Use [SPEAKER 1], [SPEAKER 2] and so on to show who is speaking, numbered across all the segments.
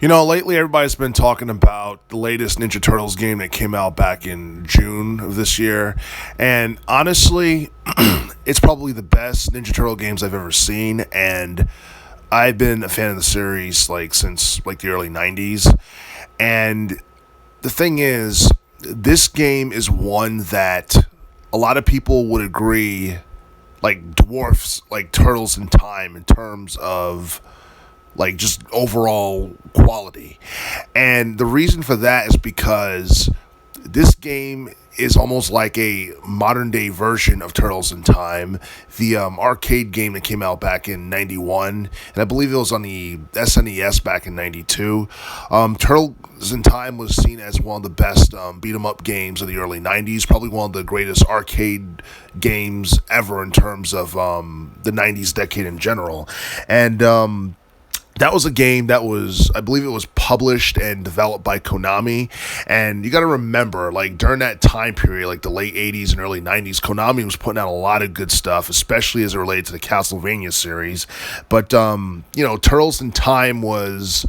[SPEAKER 1] Lately everybody's been talking about the latest Ninja Turtles game that came out back in June of this year. And honestly, it's probably the best Ninja Turtle games I've ever seen. And I've been a fan of the series since the early 90s. And the thing is, this game is one that a lot of people would agree dwarfs Turtles in Time in terms of just overall quality. And the reason for that is because this game is almost like a modern day version of Turtles in Time, the arcade game that came out back in 91, and I believe it was on the SNES back in 92. Turtles in Time was seen as one of the best beat 'em up games of the early 90s, probably one of the greatest arcade games ever in terms of the 90s decade in general. And that was a game that I believe it was published and developed by Konami. And you got to remember, during that time period, the late 80s and early 90s, Konami was putting out a lot of good stuff, especially as it related to the Castlevania series. But, Turtles in Time was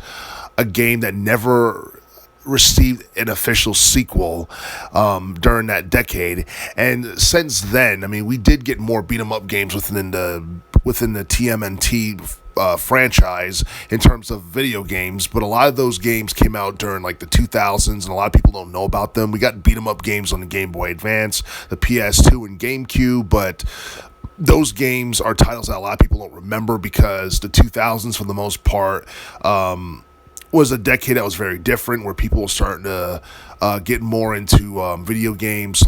[SPEAKER 1] a game that never received an official sequel during that decade. And since then, we did get more beat 'em up games within the TMNT franchise in terms of video games, but a lot of those games came out during the 2000s, and a lot of people don't know about them. We got beat 'em up games on the Game Boy Advance, the PS2, and GameCube, but those games are titles that a lot of people don't remember because the 2000s, for the most part, was a decade that was very different, where people were starting to get more into video games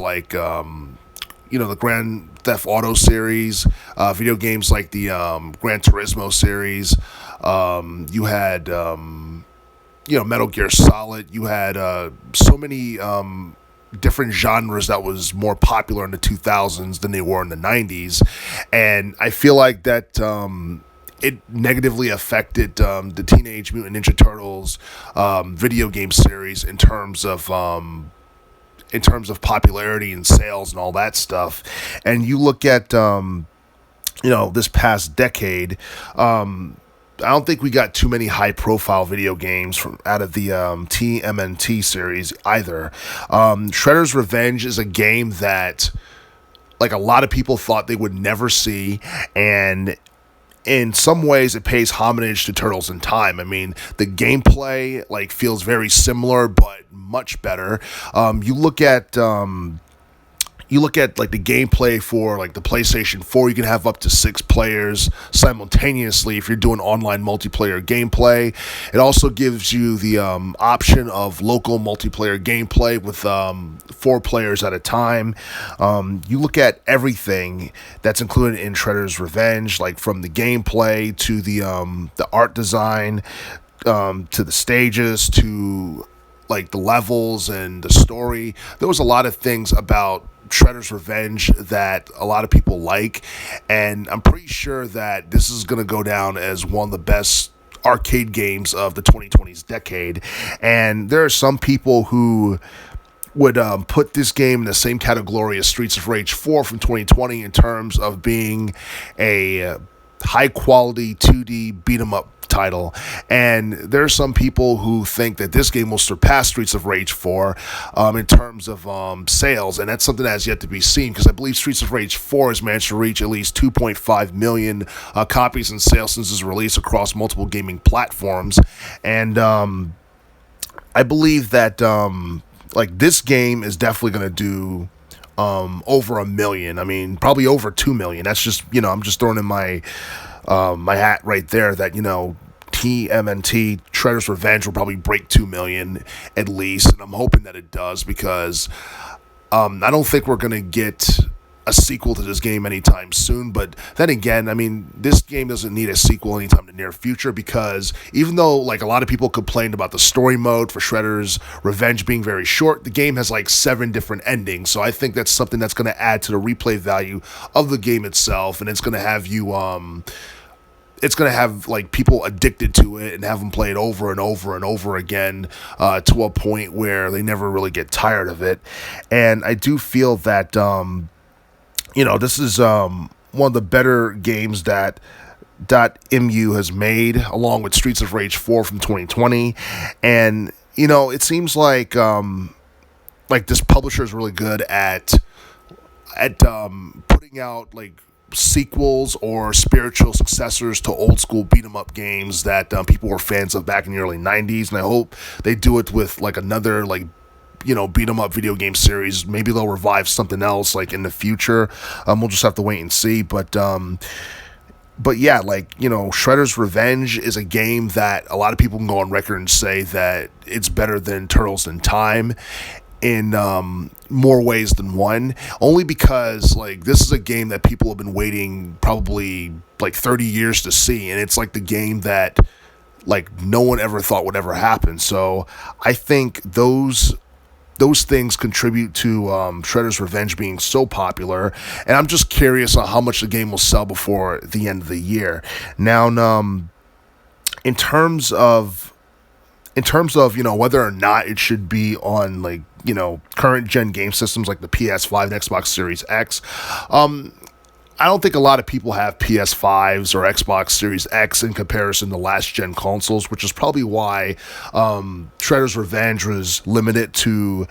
[SPEAKER 1] the Grand Theft Auto series, video games like the Gran Turismo series. You had, Metal Gear Solid. You had so many different genres that was more popular in the 2000s than they were in the 90s. And I feel like that it negatively affected the Teenage Mutant Ninja Turtles video game series in terms of popularity and sales and all that stuff. And you look at, this past decade, I don't think we got too many high-profile video games out of the TMNT series either. Shredder's Revenge is a game that, a lot of people thought they would never see, and in some ways, it pays homage to Turtles in Time. The gameplay feels very similar, but much better. You look at the gameplay for the PlayStation 4. You can have up to 6 players simultaneously if you're doing online multiplayer gameplay. It also gives you the option of local multiplayer gameplay with 4 players at a time. You look at everything that's included in Shredder's Revenge, from the gameplay to the art design, to the stages, to the levels and the story. There was a lot of things about Shredder's Revenge that a lot of people like, and I'm pretty sure that this is going to go down as one of the best arcade games of the 2020s decade. And there are some people who would put this game in the same category as Streets of Rage 4 from 2020 in terms of being a high-quality 2D beat-em-up title. And there are some people who think that this game will surpass Streets of Rage 4 in terms of sales, and that's something that has yet to be seen, because I believe Streets of Rage 4 has managed to reach at least 2.5 million copies in sales since its release across multiple gaming platforms. And I believe that this game is definitely going to do over 1 million. Probably over 2 million. That's just, I'm just throwing in my hat right there that, TMNT Shredder's Revenge will probably break 2 million at least, and I'm hoping that it does, because I don't think we're going to get a sequel to this game anytime soon. But then again, this game doesn't need a sequel anytime in the near future, because even though a lot of people complained about the story mode for Shredder's Revenge being very short, the game has 7 different endings. So I think that's something that's going to add to the replay value of the game itself, and it's going to have you it's going to have people addicted to it and have them play it over and over and over again to a point where they never really get tired of it. And I do feel that this is one of the better games that .mu has made, along with Streets of Rage 4 from 2020. And, it seems like this publisher is really good at putting out like sequels or spiritual successors to old school beat 'em up games that people were fans of back in the early 90s, and I hope they do it with like another like beat 'em up video game series. Maybe they'll revive something else like in the future. We'll just have to wait and see. But yeah, Shredder's Revenge is a game that a lot of people can go on record and say that it's better than Turtles in Time in more ways than one, only because like this is a game that people have been waiting probably like 30 years to see, and it's like the game that like no one ever thought would ever happen. So I think those things contribute to Shredder's Revenge being so popular, and I'm just curious on how much the game will sell before the end of the year. Now, in terms of whether or not it should be on like current gen game systems like the PS5 and Xbox Series X, I don't think a lot of people have PS5s or Xbox Series X in comparison to last gen consoles, which is probably why Shredder's Revenge was limited to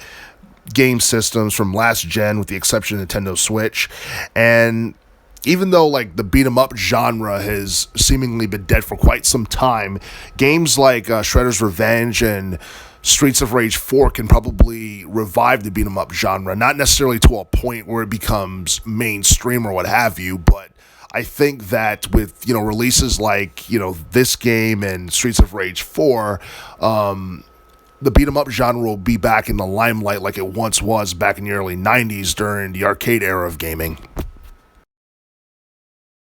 [SPEAKER 1] game systems from last gen, with the exception of Nintendo Switch. And even though like the beat 'em up genre has seemingly been dead for quite some time, games like Shredder's Revenge and Streets of Rage 4 can probably revive the beat 'em up genre, not necessarily to a point where it becomes mainstream or what have you, but I think that with releases like this game and Streets of Rage 4, the beat 'em up genre will be back in the limelight like it once was back in the early 90s during the arcade era of gaming.